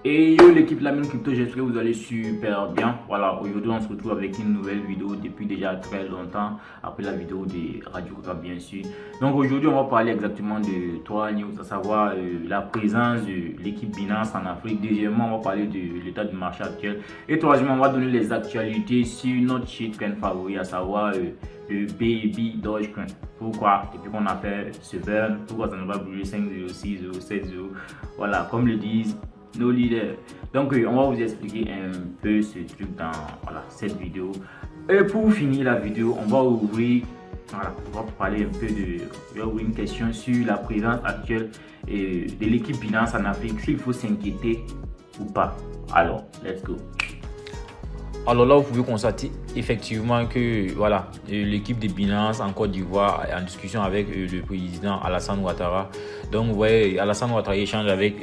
Et yo l'équipe Lamine Crypto, j'espère que vous allez super bien. Voilà, aujourd'hui on se retrouve avec une nouvelle vidéo depuis déjà très longtemps, après la vidéo de Radio Coca bien sûr. Donc aujourd'hui on va parler exactement de trois news, à savoir la présence de l'équipe Binance en Afrique. Deuxièmement, on va parler de l'état du marché actuel. Et troisièmement, on va donner les actualités sur notre shitcoin favori, à savoir le Baby Dogecoin. Pourquoi? Depuis qu'on a fait ce burn, pourquoi ça ne va brûler 5-0, 6-0, 7-0. Voilà, comme le disent nos leaders. Donc on va vous expliquer un peu ce truc dans cette vidéo. Et pour finir la vidéo, on va ouvrir, on va parler un peu de une question sur la présence actuelle de l'équipe Binance en Afrique, s'il faut s'inquiéter ou pas. Alors, let's go. Alors là, vous pouvez constater effectivement que voilà, l'équipe de Binance en Côte d'Ivoire est en discussion avec le président Alassane Ouattara. Donc vous voyez, Alassane Ouattara échange avec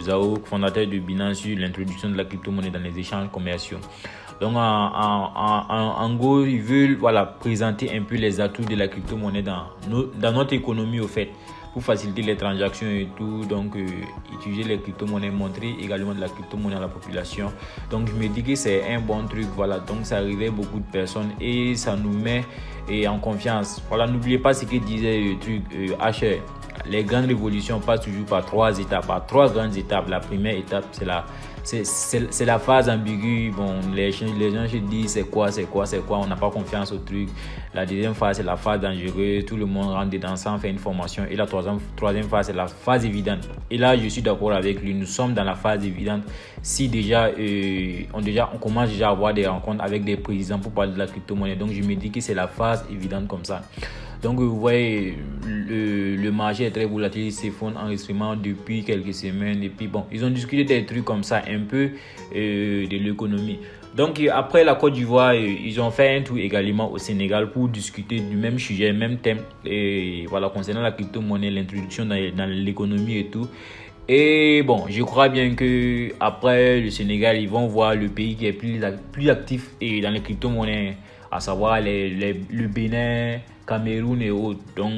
Zao, fondateur de Binance, sur l'introduction de la crypto-monnaie dans les échanges commerciaux. Donc en gros, ils veulent présenter un peu les atouts de la crypto-monnaie dans notre économie au fait, pour faciliter les transactions et tout. Donc utiliser les crypto-monnaies, montrer également de la crypto-monnaie à la population. Donc je me dis que c'est un bon truc, voilà. Donc ça réveille beaucoup de personnes et ça nous met en confiance. Voilà, n'oubliez pas ce que disait le truc HR. Les grandes révolutions passent toujours par trois étapes, par trois grandes étapes. La première étape, c'est la phase ambiguë. Bon, les gens se disent c'est quoi, on n'a pas confiance au truc. La deuxième phase, c'est la phase dangereuse. Tout le monde rentre dedans sans faire une formation. Et la troisième phase, c'est la phase évidente. Et là, je suis d'accord avec lui. Nous sommes dans la phase évidente. Si déjà, on commence déjà à avoir des rencontres avec des présidents pour parler de la crypto-monnaie. Donc, je me dis que c'est la phase évidente comme ça. Donc vous voyez, le marché est très volatile, il s'effondre en instrument depuis quelques semaines. Et puis bon, ils ont discuté des trucs comme ça, un peu de l'économie. Donc après la Côte d'Ivoire, ils ont fait un tour également au Sénégal pour discuter du même sujet, même thème, et voilà, concernant la crypto-monnaie, l'introduction dans l'économie et tout. Et bon, je crois bien que après le Sénégal, ils vont voir le pays qui est plus actif et dans les crypto-monnaies, à savoir le Bénin, Cameroun et autres. Donc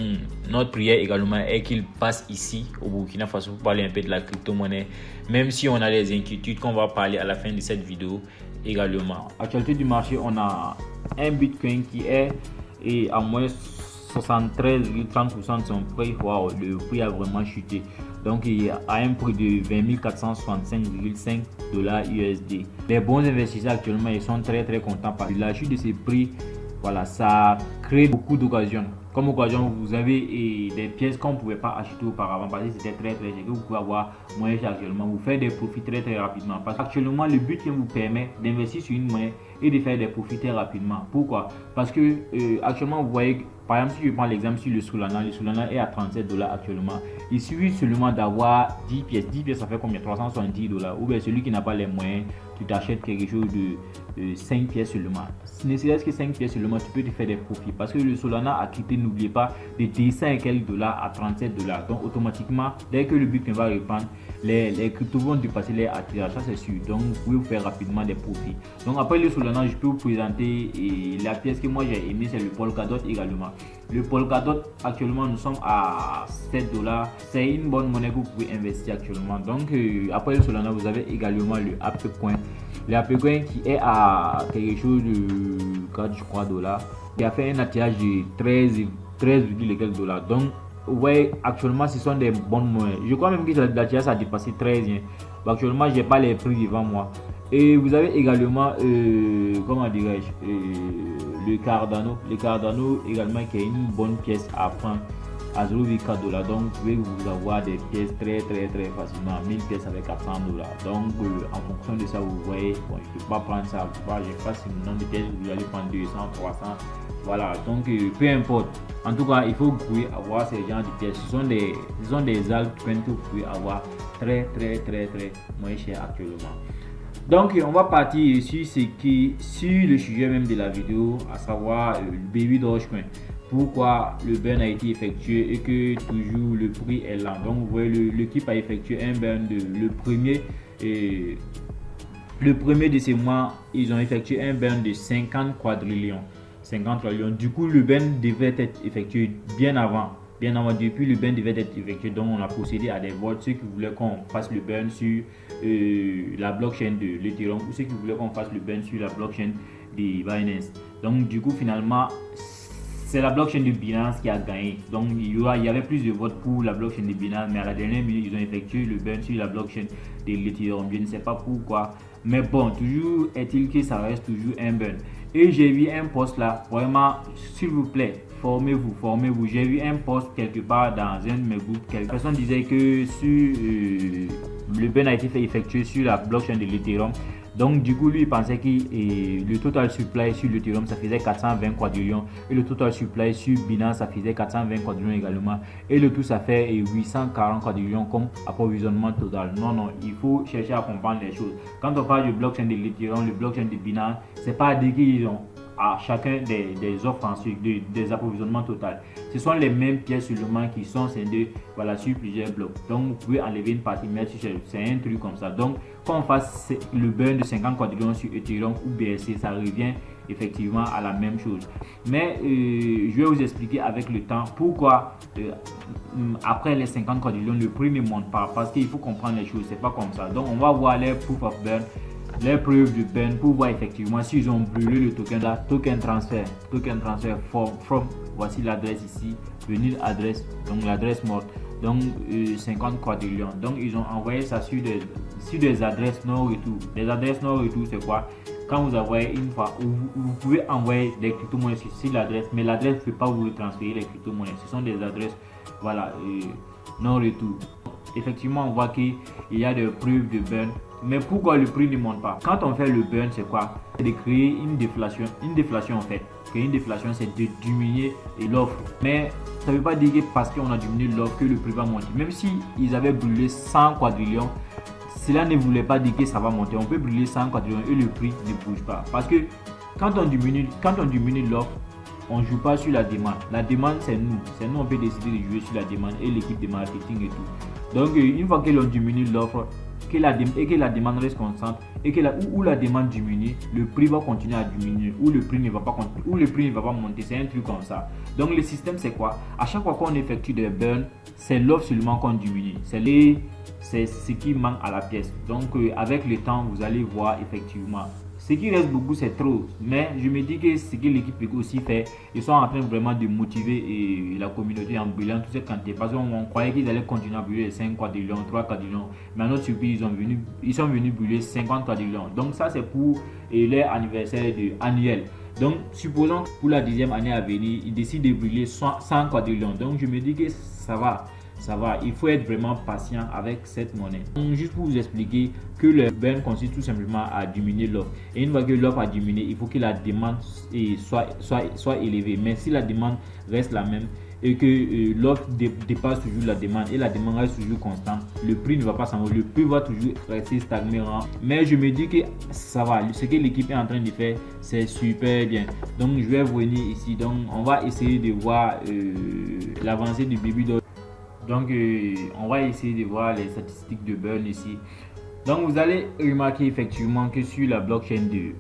notre prière également est qu'il passe ici au Burkina Faso pour parler un peu de la crypto-monnaie, même si on a des inquiétudes qu'on va parler à la fin de cette vidéo également. Actualité du marché, on a un Bitcoin qui est à moins 73,30% de son prix. Wow, le prix a vraiment chuté. Donc il est à un prix de 20 465,5 $ USD. Les bons investisseurs actuellement, ils sont très contents parce que la chute de ces prix, voilà, ça crée beaucoup d'occasions. Comme occasion, vous avez des pièces qu'on ne pouvait pas acheter auparavant parce que c'était très cher, que vous pouvez avoir moins cher actuellement. Vous faites des profits très rapidement. Parce qu'actuellement, le but qui vous permet d'investir sur une monnaie et de faire des profits très rapidement. Pourquoi? Parce que actuellement, vous voyez, par exemple, si je prends l'exemple sur le Solana est à 37 $ actuellement. Il suffit seulement d'avoir 10 pièces. 10 pièces, ça fait combien? 370 $. Ou bien celui qui n'a pas les moyens, tu t'achètes quelque chose de 5 pièces seulement. Ne serait-ce que 5 pièces seulement, tu peux te faire des profits. Parce que le Solana a quitté, n'oubliez pas, de 200 et quelques dollars à 37 $. Donc automatiquement, dès que le Bitcoin va reprendre, les cryptos vont dépasser les attirages, ça c'est sûr. Donc vous pouvez vous faire rapidement des profits. Donc après le Solana, je peux vous présenter la pièce que moi j'ai aimé, c'est le Polkadot également. Le Polkadot, actuellement nous sommes à 7 $. C'est une bonne monnaie que vous pouvez investir actuellement. Donc après le Solana, vous avez également le Appecoin. Le Appecoin qui est à quelque chose de 4 je crois $. Il a fait un attirage de 13 quelques $. Donc ouais, actuellement ce sont des bonnes monnaies. Je crois même que l'attirage a dépassé 13. Bon, actuellement j'ai pas les prix devant moi. Et vous avez également comment dirais-je, le Cardano également, qui est une bonne pièce à prendre à 0,4 $. Donc vous pouvez vous avoir des pièces très facilement, 1000 pièces avec 400 $. Donc en fonction de ça, vous voyez, bon, je ne peux pas prendre ça, je sais pas si mon nombre de pièces, vous allez prendre 200, 300, voilà. Donc peu importe, en tout cas il faut que vous pouvez avoir ces genres de pièces. Ce sont des altcoins que vous pouvez avoir très moins cher actuellement. Donc on va partir sur le sujet même de la vidéo, à savoir le Baby Dogecoin. Pourquoi le burn a été effectué et que toujours le prix est lent. Donc vous voyez, l'équipe a effectué un burn le premier de ces mois. Ils ont effectué un burn de 50 quadrillions. Du coup le burn devait être effectué bien avant. Bien entendu, depuis le burn devait être effectué, donc on a procédé à des votes. Ceux qui voulaient qu'on fasse le burn sur la blockchain de l'Ethereum ou ceux qui voulaient qu'on fasse le burn sur la blockchain de Binance. Donc du coup finalement c'est la blockchain de Binance qui a gagné. Donc il y avait plus de votes pour la blockchain de Binance, mais à la dernière minute ils ont effectué le burn sur la blockchain de l'Ethereum. Je ne sais pas pourquoi, mais bon, toujours est-il que ça reste toujours un burn. Et j'ai vu un post là, vraiment s'il vous plaît, formez-vous. J'ai vu un post quelque part dans un de mes groupes, quelques personnes disaient que sur le burn a été fait effectué sur la blockchain de l'Ethereum. Donc du coup lui il pensait que le total supply sur l'Ethereum ça faisait 420 quadrillions et le total supply sur Binance ça faisait 420 quadrillions également, et le tout ça fait 840 quadrillions comme approvisionnement total. Non, il faut chercher à comprendre les choses. Quand on parle de blockchain de l'Ethereum, le blockchain de Binance, c'est pas dire qu'ils ont à chacun des offres ensuite, des approvisionnements total. Ce sont les mêmes pièces seulement qui sont scindées sur plusieurs blocs. Donc vous pouvez enlever une partie, mettre sur c'est un truc comme ça. Donc quand on fasse le burn de 50 quadrillions sur Ethereum ou BSC, ça revient effectivement à la même chose. Mais je vais vous expliquer avec le temps pourquoi après les 50 quadrillions le prix ne monte pas, parce qu'il faut comprendre les choses, c'est pas comme ça. Donc on va voir les proof of burn, les preuves de burn pour voir effectivement s'ils ont brûlé le token là. Token transfer from, voici l'adresse ici, venir adresse, donc l'adresse morte, donc 50 quadrillions. Donc ils ont envoyé ça sur des adresses non retour. Les adresses non retour c'est quoi? Quand vous envoyez une fois, vous pouvez envoyer des crypto-monnaies sur l'adresse, mais l'adresse ne peut pas vous transférer les crypto-monnaies. Ce sont des adresses non retour. Effectivement on voit qu'il y a des preuves de burn. Mais pourquoi le prix ne monte pas? Quand on fait le burn, c'est quoi? C'est de créer une déflation. Une déflation en fait. Créer une déflation, c'est de diminuer l'offre. Mais ça ne veut pas dire que parce qu'on a diminué l'offre que le prix va monter. Même si ils avaient brûlé 100 quadrillions, cela ne voulait pas dire que ça va monter. On peut brûler 100 quadrillions et le prix ne bouge pas. Parce que quand on diminue l'offre, on ne joue pas sur la demande. La demande, c'est nous. C'est nous, on peut décider de jouer sur la demande et l'équipe de marketing et tout. Donc, une fois que l'on diminue l'offre, que la demande reste constante et que la demande diminue, le prix va continuer à diminuer ou le prix ne va pas continuer, ou le prix ne va pas monter. C'est un truc comme ça. Donc le système c'est quoi? À chaque fois qu'on effectue des burns, c'est l'offre seulement qu'on diminue. C'est ce qui manque à la pièce. Donc avec le temps, vous allez voir effectivement. Ce qui reste beaucoup, c'est trop. Mais je me dis que ce que l'équipe peut aussi faire, ils sont en train vraiment de motiver la communauté en brûlant toute cette quantité. Parce qu'on croyait qu'ils allaient continuer à brûler 5 quadrillions, 3 quadrillions. Mais à notre surprise, ils sont venus brûler 50 quadrillions. Donc ça, c'est pour leur anniversaire annuel. Donc, supposons que pour la 10e année à venir, ils décident de brûler 100 quadrillions. Donc, je me dis que ça va. Il faut être vraiment patient avec cette monnaie. Donc, juste pour vous expliquer que le burn consiste tout simplement à diminuer l'offre. Et une fois que l'offre a diminué, il faut que la demande soit élevée. Mais si la demande reste la même et que l'offre dépasse toujours la demande et la demande reste toujours constante, le prix ne va pas s'envoler, le prix va toujours rester stagnant. Mais je me dis que ça va. Ce que l'équipe est en train de faire, c'est super bien. Donc je vais venir ici. Donc on va essayer de voir l'avancée du Baby Doge. Donc on va essayer de voir les statistiques de burn ici. Donc vous allez remarquer effectivement que sur la blockchain de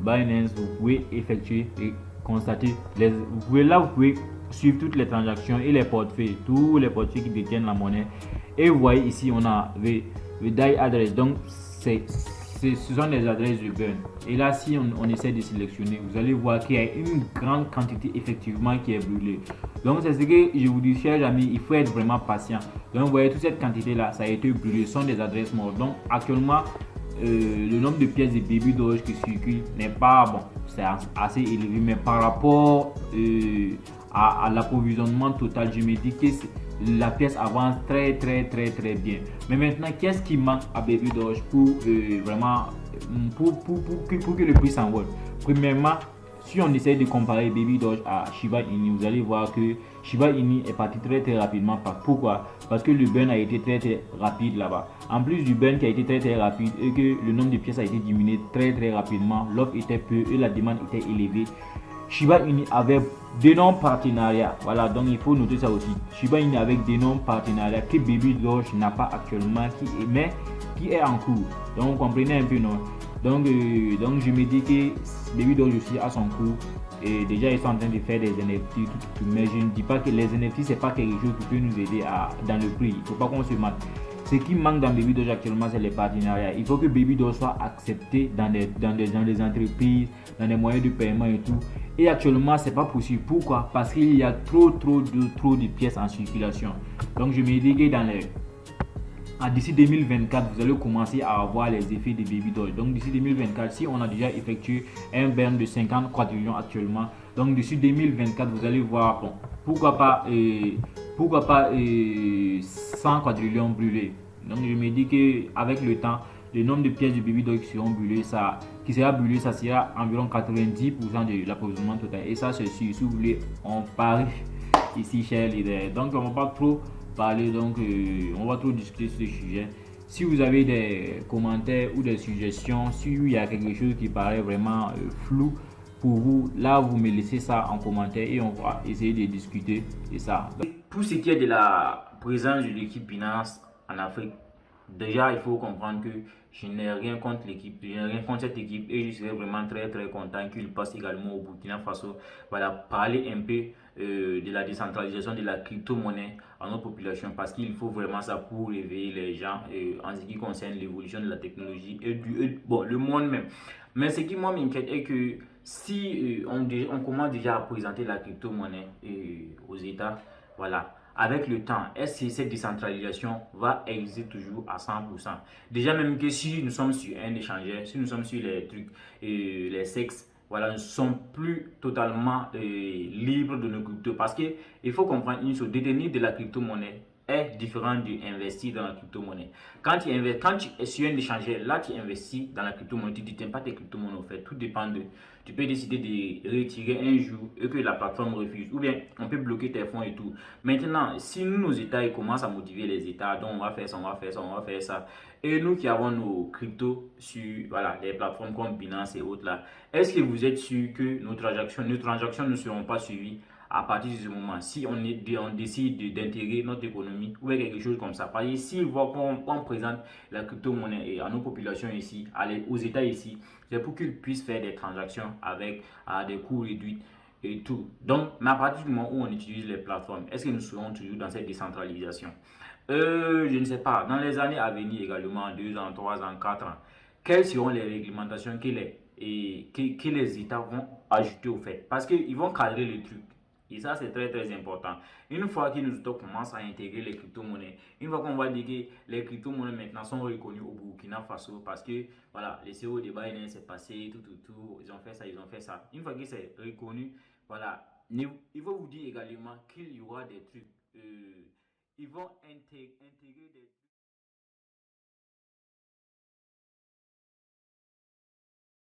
Binance, vous pouvez effectuer et constater vous pouvez suivre toutes les transactions et les portefeuilles, tous les portefeuilles qui détiennent la monnaie. Et vous voyez ici on a le DAI address. Donc ce sont des adresses de burn. Et là, si on essaie de sélectionner, vous allez voir qu'il y a une grande quantité effectivement qui est brûlée. Donc c'est ce que je vous dis, chers amis, il faut être vraiment patient. Donc vous voyez toute cette quantité là, ça a été brûlé, ce sont des adresses mortes. Donc actuellement, le nombre de pièces de Baby Doge qui circulent n'est pas bon, c'est assez élevé, mais par rapport à l'approvisionnement total, je me dis que la pièce avance très bien. Mais maintenant, qu'est-ce qui manque à Baby Doge pour vraiment pour que le prix s'envole? Premièrement, si on essaie de comparer Baby Doge à Shiba Inu, vous allez voir que Shiba Inu est parti très rapidement. Pourquoi? Parce que le burn a été très rapide là-bas. En plus du burn qui a été très rapide et que le nombre de pièces a été diminué très rapidement, l'offre était peu et la demande était élevée. Shiba Inu avait d'énormes partenariats. Voilà, donc il faut noter ça aussi. Shiba Inu avec d'énormes partenariats que Baby Doge n'a pas actuellement, mais qui est en cours. Donc vous comprenez un peu, non? Donc je me dis que Baby Doge aussi a son cours Et déjà, ils sont en train de faire des NFT, tout. Mais je ne dis pas que les NFT, c'est pas quelque chose qui peut nous aider dans le prix. Il ne faut pas qu'on se mate. Ce qui manque dans Baby Doge actuellement, c'est les partenariats. Il faut que Baby Doge soit accepté dans des entreprises, dans des moyens de paiement et tout. Et actuellement, c'est pas possible. Pourquoi? Parce qu'il y a trop de pièces en circulation. Donc, je me dis que d'ici 2024, vous allez commencer à avoir les effets de Baby Doge. Donc d'ici 2024, si on a déjà effectué un burn de 50 quadrillions actuellement, donc d'ici 2024, vous allez voir, bon, pourquoi pas 100 quadrillions brûlés. Donc je me dis qu'avec le temps, le nombre de pièces de Baby Doge qui seront brûlées, ça sera environ 90% de l'approvisionnement total. Et ça, c'est sûr. Si vous voulez, on parie ici chez les. Donc on ne va pas trop parler, donc on va trop discuter sur ce sujet. Si vous avez des commentaires ou des suggestions, s'il y a quelque chose qui paraît vraiment flou pour vous, là vous me laissez ça en commentaire et on va essayer de discuter de ça. Donc, pour ce qui est de la présence de l'équipe Binance en Afrique, déjà il faut comprendre que je n'ai rien contre l'équipe, je n'ai rien contre cette équipe et je serais vraiment très content qu'il passe également au Burkina Faso. Voilà, parler un peu de la décentralisation de la crypto-monnaie à notre population, parce qu'il faut vraiment ça pour réveiller les gens en ce qui concerne l'évolution de la technologie et le monde même. Mais ce qui moi m'inquiète est que si on commence déjà à présenter la crypto-monnaie aux États, voilà, avec le temps, est-ce que cette décentralisation va exister toujours à 100%? Déjà, même que si nous sommes sur un échangeur, si nous sommes sur les trucs, les sexes, voilà, nous ne sommes plus totalement libres de nos cryptos. Parce qu'il faut comprendre une chose, détenir de la crypto-monnaie est différent d'investir dans la crypto-monnaie. Quand tu es sur un échangeur, là tu investis dans la crypto-monnaie, tu ne détiens pas tes crypto-monnaies en fait. Tout dépend de. Tu peux décider de retirer un jour et que la plateforme refuse. Ou bien on peut bloquer tes fonds et tout. Maintenant, si nos États ils commencent à motiver les États, donc on va faire ça, on va faire ça, on va faire ça. Et nous qui avons nos cryptos sur voilà, les plateformes comme Binance et autres là, est-ce que vous êtes sûr que nos transactions ne seront pas suivies à partir de ce moment, si on décide d'intégrer notre économie ou quelque chose comme ça? Parce que s'ils voient qu'on présente la crypto-monnaie à nos populations ici, aux États ici, c'est pour qu'ils puissent faire des transactions avec à des coûts réduits et tout. Donc, mais à partir du moment où on utilise les plateformes, est-ce que nous serons toujours dans cette décentralisation? Je ne sais pas. Dans les années à venir également, 2 ans, 3 ans, 4 ans, quelles seront les réglementations que les États vont ajouter au fait? Parce qu'ils vont cadrer le truc. Et ça, c'est très important. Une fois que nous commencent à intégrer les crypto-monnaies, une fois qu'on va dire que les crypto-monnaies maintenant sont reconnues au Burkina Faso parce que, voilà, les CO de Binance s'est passé, tout, ils ont fait ça. Une fois que c'est reconnu, voilà, il faut vous dire également qu'il y aura des trucs, ils vont intégrer des trucs.